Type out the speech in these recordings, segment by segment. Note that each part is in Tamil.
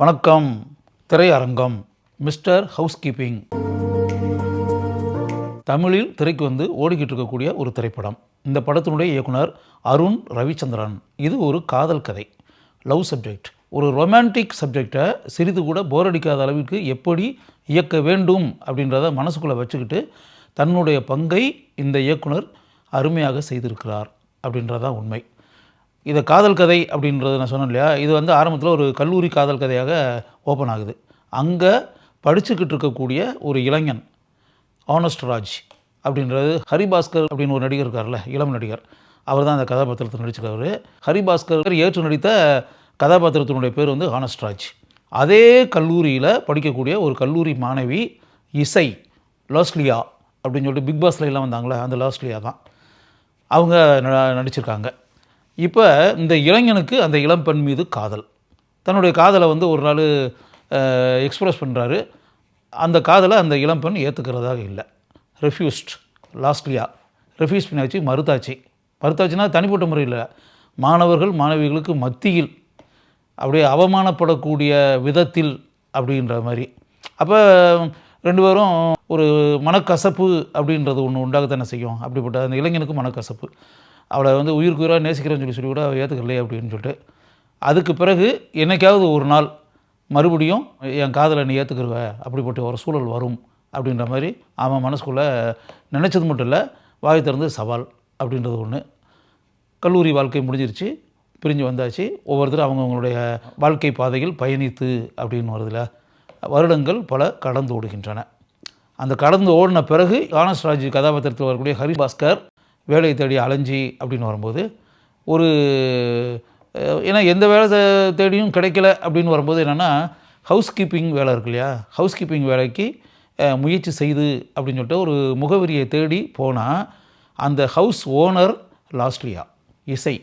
வணக்கம். திரையரங்கம் மிஸ்டர் ஹவுஸ் கீப்பிங் தமிழில் திரைக்கு வந்து ஓடிக்கிட்டு இருக்கக்கூடிய ஒரு திரைப்படம். இந்த படத்தினுடைய இயக்குனர் அருண் ரவிச்சந்திரன். இது ஒரு காதல் கதை, லவ் சப்ஜெக்ட். ஒரு ரொமான்டிக் சப்ஜெக்டை சிறிது கூட போர் அடிக்காத அளவுக்கு எப்படி இயக்க வேண்டும் அப்படின்றத மனசுக்குள்ளே வச்சுக்கிட்டு தன்னுடைய பங்கை இந்த இயக்குனர் அருமையாக செய்திருக்கிறார் அப்படின்றதான் உண்மை. இதை காதல் கதை அப்படின்றது நான் சொன்னேன் இல்லையா, இது வந்து ஆரம்பத்தில் ஒரு கல்லூரி காதல் கதையாக ஓப்பன் ஆகுது. அங்கே படிச்சுக்கிட்டு இருக்கக்கூடிய ஒரு இளைஞன் ஆனஸ்ட் ராஜ் அப்படின்றது, ஹரிபாஸ்கர் அப்படின்னு ஒரு நடிகர் இருக்கார்ல, இளம் நடிகர், அவர் தான் அந்த கதாபாத்திரத்தை நடிச்சிருக்காரு. ஹரிபாஸ்கர் ஏற்று நடித்த கதாபாத்திரத்தினுடைய பேர் வந்து ஆனஸ்ட் ராஜ். அதே கல்லூரியில் படிக்கக்கூடிய ஒரு கல்லூரி மாணவி இசை, லாஸ்லியா அப்படின்னு சொல்லிட்டு பிக் பாஸ்ல எல்லாம் வந்தாங்களே, அந்த லாஸ்லியா தான் அவங்க நடிச்சிருக்காங்க. இப்போ இந்த இளைஞனுக்கு அந்த இளம்பெண் மீது காதல், தன்னுடைய காதலை வந்து ஒரு நாள் எக்ஸ்ப்ரெஸ் பண்ணுறாரு. அந்த காதலை அந்த இளம்பெண் ஏற்றுக்கிறதாக இல்லை, ரெஃப்யூஸ்ட். லாஸ்ட்லியா ரெஃப்யூஸ் பண்ணியாச்சு, மறுத்தாச்சுன்னா தனிப்பட்ட முறையில் மாணவர்கள் மாணவிகளுக்கு மத்தியில் அப்படியே அவமானப்படக்கூடிய விதத்தில் அப்படின்ற மாதிரி. அப்போ ரெண்டு பேரும் ஒரு மனக்கசப்பு அப்படின்றது ஒன்று உண்டாகத்தானே செய்யும். அப்படிப்பட்ட அந்த இளைஞனுக்கு மனக்கசப்பு, அவளை வந்து உயிருக்கு உயிராக நேசிக்கிறேன்னு சொல்லி கூட அவள் ஏற்றுக்கலையே அப்படின்னு சொல்லிட்டு, அதுக்கு பிறகு என்னைக்காவது ஒரு நாள் மறுபடியும் என் காதலை நீ ஏற்றுக்குருவ அப்படிப்பட்ட ஒரு சூழல் வரும் அப்படின்ற மாதிரி அவன் மனசுக்குள்ளே நினச்சது மட்டும் இல்லை, வாய் திறந்து சவால் அப்படின்றது ஒன்று. கல்லூரி வாழ்க்கை முடிஞ்சிருச்சு, பிரிஞ்சு வந்தாச்சு. ஒவ்வொருத்தரும் அவங்கவுங்களுடைய வாழ்க்கை பாதையில் பயணித்து அப்படின்னு வருதுல, வருடங்கள் பல கடந்து ஓடுகின்றன. அந்த கடந்து ஓடின பிறகு ஆனஸ்ட் ராஜ் கதாபாத்திரத்தில் வரக்கூடிய ஹரிபாஸ்கர் வேலையை தேடி அலைஞ்சி அப்படின்னு வரும்போது, ஒரு ஏன்னா எந்த வேலை தேடியும் கிடைக்கல அப்படின்னு வரும்போது என்னென்னா, ஹவுஸ் கீப்பிங் வேலை இருக்கு இல்லையா, ஹவுஸ் கீப்பிங் வேலைக்கு முயற்சி செய்து அப்படின்னு சொல்லிட்டு ஒரு முகவரியை தேடி போனால், அந்த ஹவுஸ் ஓனர் லாஸ்ட்லியா இசை,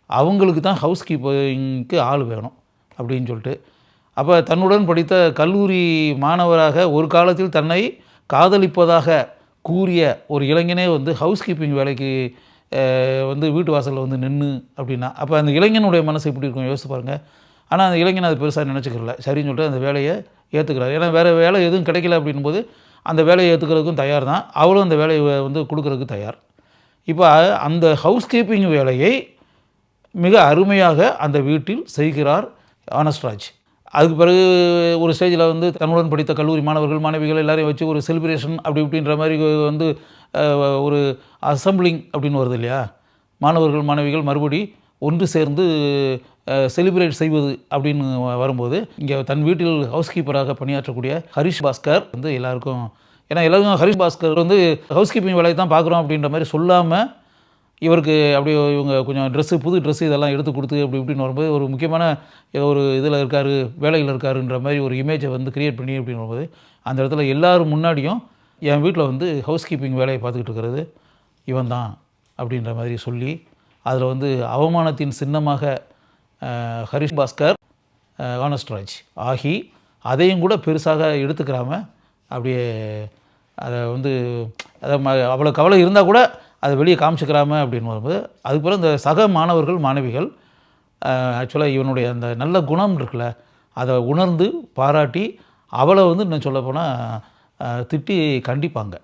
அவங்களுக்கு தான் ஹவுஸ் கீப்பிங்க்கு ஆள் வேணும் அப்படின்னு சொல்லிட்டு, அப்போ தன்னுடன் படித்த கல்லூரி மாணவராக ஒரு காலத்தில் தன்னை காதலிப்பதாக கூறிய ஒரு இளைஞனே வந்து ஹவுஸ் கீப்பிங் வேலைக்கு வந்து வீட்டு வாசலில் வந்து நின்று அப்படின்னா, அப்போ அந்த இளைஞனுடைய மனசு எப்படி இருக்கும் யோசிச்சு பாருங்கள். ஆனால் அந்த இளைஞன் அது பெருசாக நினச்சிக்கிறல, சரின்னு சொல்லிட்டு அந்த வேலையை ஏற்றுக்கிறார். ஏன்னா வேறு வேலை எதுவும் கிடைக்கல அப்படின்போது அந்த வேலையை ஏற்றுக்கிறதுக்கும் தயார் தான், அவளும் அந்த வேலையை வந்து கொடுக்குறதுக்கு தயார். இப்போ அந்த ஹவுஸ் கீப்பிங் வேலையை மிக அருமையாக அந்த வீட்டில் செய்கிறார் ஆனஸ்ட் ராஜ். அதுக்கு பிறகு ஒரு ஸ்டேஜில் வந்து தன்னுடன் படித்த கல்லூரி மாணவர்கள் மாணவிகள் எல்லாரையும் வச்சு ஒரு செலிப்ரேஷன் அப்படி இப்படின்ற மாதிரி வந்து ஒரு அசம்பிளிங் அப்படின்னு வருது இல்லையா, மாணவர்கள் மாணவிகள் மறுபடி ஒன்று சேர்ந்து செலிப்ரேட் செய்வது அப்படின்னு வரும்போது, இங்கே தன் வீட்டில் ஹவுஸ் கீப்பராக பணியாற்றக்கூடிய ஹரிஷ் பாஸ்கர் வந்து எல்லாருக்கும், ஏன்னா எல்லாருக்கும் ஹரிஷ் பாஸ்கர் வந்து ஹவுஸ் கீப்பிங் வேலையை தான் பார்க்குறோம் அப்படின்ற மாதிரி சொல்லாமல், இவருக்கு அப்படி இவங்க கொஞ்சம் ட்ரெஸ்ஸு, புது ட்ரெஸ்ஸு இதெல்லாம் எடுத்து கொடுத்து அப்படி இப்படின்னு வரும்போது, ஒரு முக்கியமான ஏதோ ஒரு இதில் இருக்கார், வேலையில் இருக்காருன்ற மாதிரி ஒரு இமேஜை வந்து க்ரியேட் பண்ணி அப்படின்னு வரும்போது, அந்த இடத்துல எல்லோரும் முன்னாடியும் என் வீட்டில் வந்து ஹவுஸ் கீப்பிங் வேலையை பார்த்துக்கிட்டு இருக்கிறது இவன் தான் அப்படின்ற மாதிரி சொல்லி, அதில் வந்து அவமானத்தின் சின்னமாக ஹரிஷ் பாஸ்கர் ஆனஸ்ட் ராஜ் ஆகி, அதையும் கூட பெருசாக எடுத்துக்கிறாம அப்படியே அதை வந்து அதை அவ்வளோ கவலை இருந்தால் கூட அதை வெளியே காமிச்சிக்கிறாம அப்படின்னு வரும்போது, அதுக்கப்புறம் இந்த சக மாணவர்கள் மாணவிகள் ஆக்சுவலாக இவனுடைய அந்த நல்ல குணம் இருக்குல்ல, அதை உணர்ந்து பாராட்டி அவளை வந்து இன்னும் சொல்லப்போனால் திட்டி கண்டிப்பாங்க,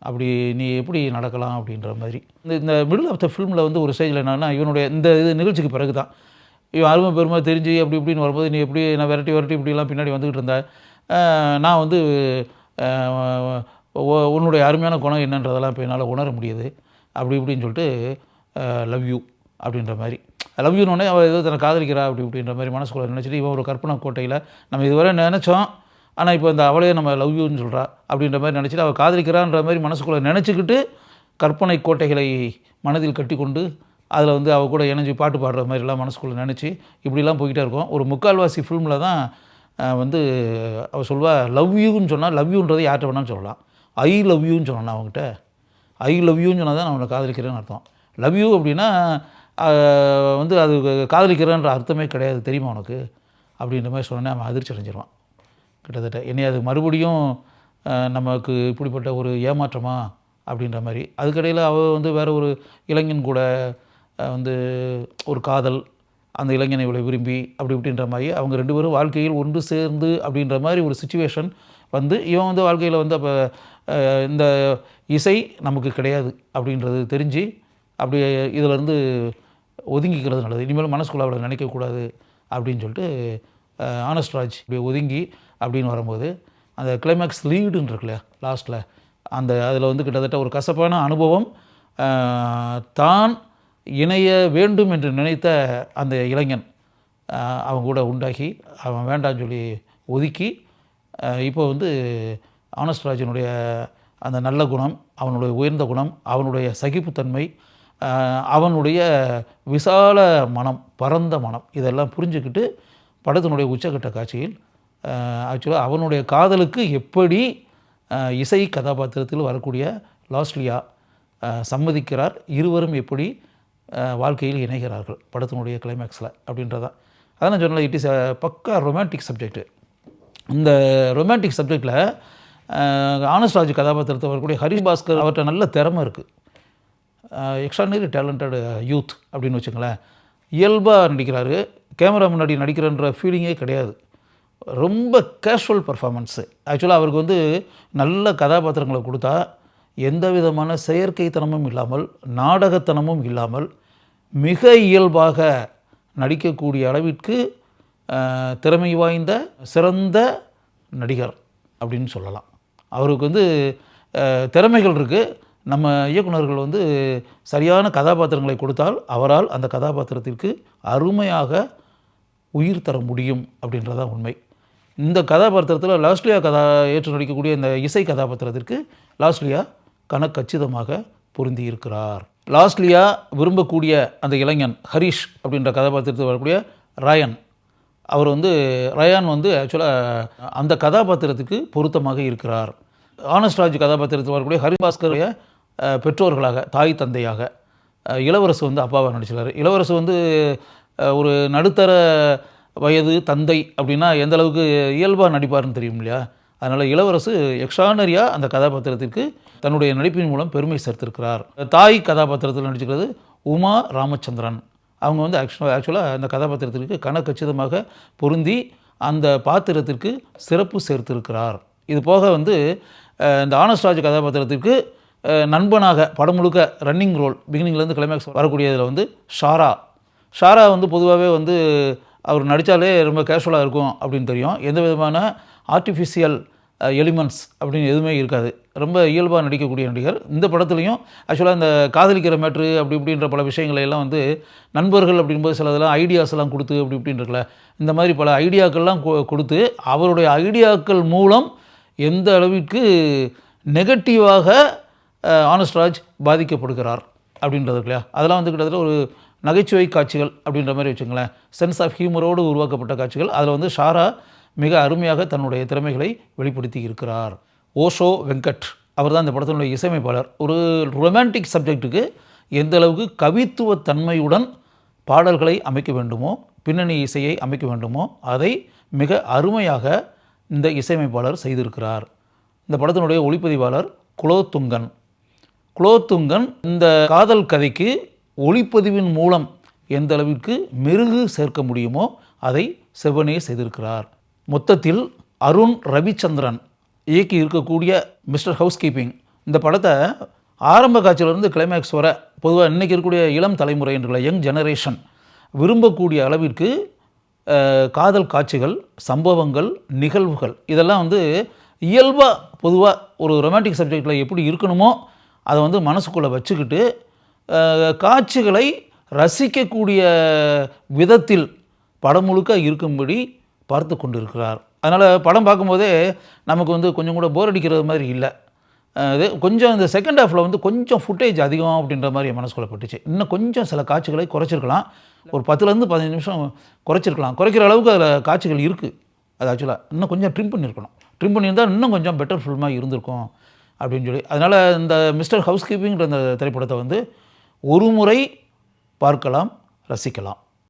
அப்படி நீ எப்படி நடக்கலாம் அப்படின்ற மாதிரி. இந்த மிடில் ஆஃப் த ஃபிலிமில் வந்து ஒரு ஸ்டேஜில் என்னென்னா, இவனுடைய இந்த இது நிகழ்ச்சிக்கு பிறகு தான் இவன் அருமை பெருமை தெரிஞ்சு அப்படி இப்படின்னு வரும்போது, நீ எப்படி நான் விரட்டி இப்படிலாம் பின்னாடி வந்துக்கிட்டு இருந்தேன், நான் வந்து உன்னுடைய அருமையான குணம் என்னன்றதெல்லாம் இப்போ என்னால் உணர முடியுது அப்படி இப்படின்னு சொல்லிட்டு, லவ் யூ அப்படின்ற மாதிரி, லவ் யூனோடனே அவள் ஏதோ தன்னை காதலிக்கிறா அப்படி இப்படின்ற மாதிரி மனசுக்குள்ளே நினச்சிட்டு, இவன் ஒரு கற்பனை கோட்டையில் நம்ம இதுவரை நினச்சோம், ஆனால் இப்போ இந்த அவளையே நம்ம லவ் யூன்னு சொல்கிறா அப்படின்ற மாதிரி நினச்சிட்டு, அவள் காதலிக்கிறான்ற மாதிரி மனசுக்குள்ளே நினச்சிக்கிட்டு, கற்பனை கோட்டைகளை மனதில் கட்டி கொண்டு அதில் வந்து அவள் கூட இணைஞ்சி பாட்டு பாடுற மாதிரிலாம் மனசுக்குள்ளே நினச்சி இப்படிலாம் போய்கிட்டே இருக்கும். ஒரு முக்கால்வாசி ஃபில்மில் தான் வந்து அவள் சொல்வா லவ் யூன்னு சொன்னால், லவ் யூன்றது யார்கிட்ட வேணாலும் சொல்லலாம், ஐ லவ் யூன்னு சொன்னான் அவங்ககிட்ட, ஐ லவ் யூன்னு சொன்னால் தான் நான் அவனை காதலிக்கிறேன்னு அர்த்தம். லவ் யூ அப்படின்னா வந்து அது காதலிக்கிறேன்ற அர்த்தமே கிடையாது தெரியுமா உனக்கு அப்படின்ற மாதிரி சொன்னோன்னே அவன் அதிர்ச்சி அடைஞ்சிருவான். கிட்டத்தட்ட என்னை அது மறுபடியும் நமக்கு இப்படிப்பட்ட ஒரு ஏமாற்றமா அப்படின்ற மாதிரி. அதுக்கடையில் அவள் வந்து வேறு ஒரு இளைஞன் கூட வந்து ஒரு காதல், அந்த இளைஞனை இவளை விரும்பி அப்படி இப்படின்ற மாதிரி அவங்க 2 பேரும் வாழ்க்கையில் ஒன்று சேர்ந்து அப்படின்ற மாதிரி ஒரு சிச்சுவேஷன் வந்து இவன் வந்து வாழ்க்கையில் வந்து அப்போ இந்த இசை நமக்கு கிடையாது அப்படின்றது தெரிஞ்சு அப்படி இதிலேருந்து ஒதுங்கிக்கிறது நல்லது. இனிமேல் மனசுக்குள்ள அவளை நினைக்கக்கூடாது அப்படின்னு சொல்லிட்டு ஆனஸ்ட் ராஜ் இப்படி ஒதுங்கி அப்படின்னு வரும்போது அந்த கிளைமேக்ஸ் லீடுன்னு இருக்கு இல்லையா லாஸ்ட்டில் அந்த அதில் வந்து கிட்டத்தட்ட ஒரு கசப்பான அனுபவம் தான் இணைய வேண்டும் என்று நினைத்த அந்த இளைஞன் அவங்க கூட உண்டாகி அவன் வேண்டான்னு சொல்லி ஒதுக்கி இப்போ வந்து ஆனஸ்ட் ராஜினுடைய அந்த நல்ல குணம், அவனுடைய உயர்ந்த குணம், அவனுடைய சகிப்புத்தன்மை, அவனுடைய விசால மனம், பரந்த மனம் இதெல்லாம் புரிஞ்சுக்கிட்டு படத்தினுடைய உச்சக்கட்ட காட்சியில் ஆக்சுவலாக அவனுடைய காதலுக்கு எப்படி இசை கதாபாத்திரத்தில் வரக்கூடிய லாஸ்லியா சம்மதிக்கிறார், இருவரும் எப்படி வாழ்க்கையில் இணைகிறார்கள் படத்தினுடைய கிளைமேக்ஸில் அப்படின்றதான். அதான் நான் சொன்னேன், இட் இஸ் அ பக்கா ரொமான்டிக் சப்ஜெக்ட். இந்த ரொமான்டிக் சப்ஜெக்டில் ஆனஸ்ட் ராஜ் கதாபாத்திரத்தில் வரக்கூடிய ஹரிஷ் பாஸ்கர் அவர்கிட்ட நல்ல திறமை இருக்குது. எக்ஸ்ட்ரானரி டேலண்டட் யூத் அப்படின்னு வச்சுங்களேன். இயல்பாக நடிக்கிறாரு, கேமரா முன்னாடி நடிக்கிறன்ற ஃபீலிங்கே கிடையாது. ரொம்ப கேஷுவல் பர்ஃபார்மன்ஸு. ஆக்சுவலாக அவருக்கு வந்து நல்ல கதாபாத்திரங்களை கொடுத்தா எந்த விதமான செயற்கைத்தனமும் இல்லாமல், நாடகத்தனமும் இல்லாமல் மிக இயல்பாக நடிக்கக்கூடிய அளவிற்கு திறமை வாய்ந்த சிறந்த நடிகர் அப்படின்னு சொல்லலாம். அவருக்கு வந்து திறமைகள் இருக்குது. நம்ம இயக்குநர்கள் வந்து சரியான கதாபாத்திரங்களை கொடுத்தால் அவரால் அந்த கதாபாத்திரத்திற்கு அருமையாக உயிர் தர முடியும் அப்படின்றதான் உண்மை. இந்த கதாபாத்திரத்தில் லாஸ்லியா ஏற்று நடிக்கக்கூடிய இந்த இசை கதாபாத்திரத்திற்கு லாஸ்லியா கச்சிதமாக பொருந்தி இருக்கிறார். லாஸ்லியா விரும்பக்கூடிய அந்த இளைஞன் ஹரிஷ் அப்படின்ற கதாபாத்திரத்தில் வரக்கூடிய அவர் வந்து ரயான் வந்து ஆக்சுவலாக அந்த கதாபாத்திரத்துக்கு பொருத்தமாக இருக்கிறார். ஆனஸ்ட் ராஜ் கதாபாத்திரத்தில் வரக்கூடிய ஹரிபாஸ்கரைய பெற்றோர்களாக, தாய் தந்தையாக, இளவரசு வந்து அப்பாவாக நடிச்சிருக்காரு. இளவரசு வந்து ஒரு நடுத்தர வயது தந்தை அப்படின்னா எந்த அளவுக்கு இயல்பாக நடிப்பார்னு தெரியும் இல்லையா. அதனால் இளவரசு எக்ஸ்ட்ரானரியாக அந்த கதாபாத்திரத்திற்கு தன்னுடைய நடிப்பின் மூலம் பெருமை சேர்த்திருக்கிறார். தாய் கதாபாத்திரத்தில் நடிச்சிருக்கிறது உமா ராமச்சந்திரன். அவங்க வந்து ஆக்சுவலாக அந்த கதாபாத்திரத்திற்கு கச்சிதமாக பொருந்தி அந்த பாத்திரத்திற்கு சிறப்பு சேர்த்திருக்கிறார். இது போக வந்து இந்த ஆனஸ்ட் ராஜ் கதாபாத்திரத்திற்கு நண்பனாக படம் முழுக்க ரன்னிங் ரோல் பிகினிங்லேருந்து கிளைமேக்ஸ் வரக்கூடியதில் வந்து ஷாரா வந்து பொதுவாகவே வந்து அவர் நடித்தாலே ரொம்ப கேஷுவலாக இருக்கும் அப்படின்னு தெரியும். எந்த விதமான ஆர்டிஃபிஷியல் எலிமெண்ட்ஸ் அப்படின்னு எதுவுமே இருக்காது. ரொம்ப இயல்பாக நடிக்கக்கூடிய நடிகர். இந்த படத்துலையும் ஆக்சுவலாக இந்த காதலிக்கிற மேட்ரு அப்படி இப்படின்ற பல விஷயங்களை எல்லாம் வந்து நண்பர்கள் அப்படின்போது சிலதெல்லாம் ஐடியாஸ் எல்லாம் கொடுத்து அப்படி இப்படின்னு இருக்குல்ல, இந்த மாதிரி பல ஐடியாக்கள்லாம் கொடுத்து அவருடைய ஐடியாக்கள் மூலம் எந்த அளவிற்கு நெகட்டிவாக ஆனஸ்ட் ராஜ் பாதிக்கப்படுகிறார் அப்படின்றது இல்லையா. அதெல்லாம் வந்து கிட்டத்தட்ட ஒரு நகைச்சுவை காட்சிகள் அப்படின்ற மாதிரி வச்சுங்களேன். சென்ஸ் ஆஃப் ஹியூமரோடு உருவாக்கப்பட்ட காட்சிகள். அதில் வந்து ஷாரா மிக அருமையாக தன்னுடைய திறமைகளை வெளிப்படுத்தி இருக்கிறார். ஓஷோ வெங்கட் அவர் தான் இந்த படத்தினுடைய இசையமைப்பாளர். ஒரு ரொமான்டிக் சப்ஜெக்ட்டுக்கு எந்த அளவுக்கு கவித்துவத்தன்மையுடன் பாடல்களை அமைக்க வேண்டுமோ, பின்னணி இசையை அமைக்க வேண்டுமோ அதை மிக அருமையாக இந்த இசையமைப்பாளர் செய்திருக்கிறார். இந்த படத்தினுடைய ஒளிப்பதிவாளர் குலோத்துங்கன் இந்த காதல் கதைக்கு ஒளிப்பதிவின் மூலம் எந்த அளவிற்கு மெருகு சேர்க்க முடியுமோ அதை செவ்வனே செய்திருக்கிறார். மொத்தத்தில் அருண் ரவிச்சந்திரன் இயக்கி இருக்கக்கூடிய மிஸ்டர் ஹவுஸ் கீப்பிங் இந்த படத்தை ஆரம்ப காட்சியிலிருந்து கிளைமேக்ஸ் வர பொதுவாக இன்றைக்கி இருக்கக்கூடிய இளம் தலைமுறை என்ற யங் ஜெனரேஷன் விரும்பக்கூடிய அளவிற்கு காதல் காட்சிகள், சம்பவங்கள், நிகழ்வுகள் இதெல்லாம் வந்து இயல்பாக பொதுவாக ஒரு ரொமான்டிக் சப்ஜெக்டில் எப்படி இருக்கணுமோ அதை வந்து மனசுக்குள்ளே வச்சுக்கிட்டு காட்சிகளை ரசிக்கக்கூடிய விதத்தில் படம் முழுக்க இருக்கும்படி பார்த்து கொண்டிருக்கிறார். அதனால் படம் பார்க்கும்போதே நமக்கு வந்து கொஞ்சம் கூட போர் அடிக்கிறது மாதிரி இல்லை. இது கொஞ்சம் இந்த செகண்ட் ஹாஃபில் வந்து கொஞ்சம் ஃபுட்டேஜ் அதிகம் அப்படின்ற மாதிரி என் மனசுக்குள்ளே பட்டுச்சு. இன்னும் கொஞ்சம் சில காட்சிகளை குறைச்சிருக்கலாம். ஒரு 10லேருந்து 15 நிமிஷம் குறைச்சிருக்கலாம். குறைக்கிற அளவுக்கு அதில் காட்சிகள் இருக்குது. அது ஆக்சுவலாக இன்னும் கொஞ்சம் ட்ரிம் பண்ணியிருந்தால் இன்னும் கொஞ்சம் பெட்டர் ஃபில்மாக இருந்திருக்கும் அப்படின்னு சொல்லி. அதனால் இந்த மிஸ்டர் ஹவுஸ் கீப்பிங்கிற இந்த திரைப்படத்தை வந்து ஒரு முறை பார்க்கலாம், ரசிக்கலாம்.